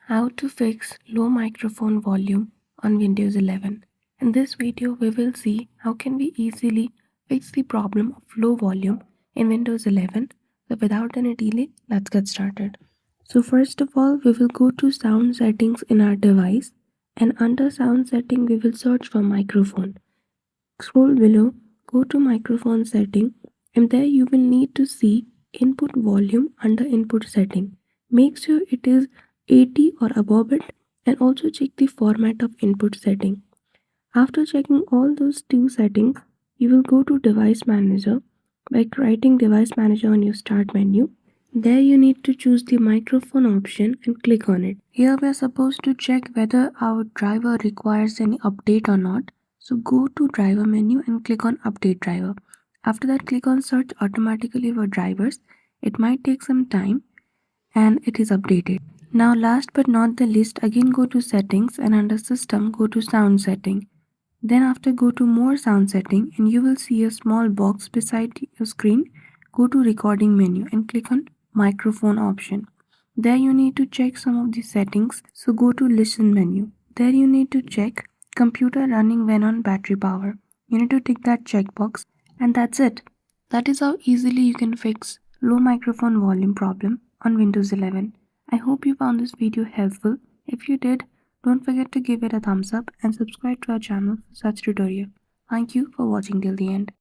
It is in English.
How to fix low microphone volume on Windows 11. In this video, we will see how can we easily fix the problem of low volume in Windows 11. So without any delay, let's get started. So first of all, we will go to sound settings in our device, and under sound setting, we will search for microphone. Scroll below, go to microphone setting, and there you will need to see input volume under input setting. Make sure it is 80 or above it, and also check the format of input setting. After checking all those two settings, you will go to device manager by writing device manager on your start menu. There you need to choose the microphone option and click on it. Here we are supposed to check whether our driver requires any update or not. So go to driver menu and click on update driver. After that, click on search automatically for drivers. It might take some time and it is updated. Now last but not the least, again go to settings and under system go to sound setting. Then after go to more sound setting and you will see a small box beside your screen. Go to recording menu and click on microphone option. There you need to check some of the settings. So go to listen menu. There you need to check computer running when on battery power. You need to tick that checkbox and that's it. That is how easily you can fix low microphone volume problem on Windows 11. I hope you found this video helpful. If you did, don't forget to give it a thumbs up and subscribe to our channel for such tutorial. Thank you for watching till the end.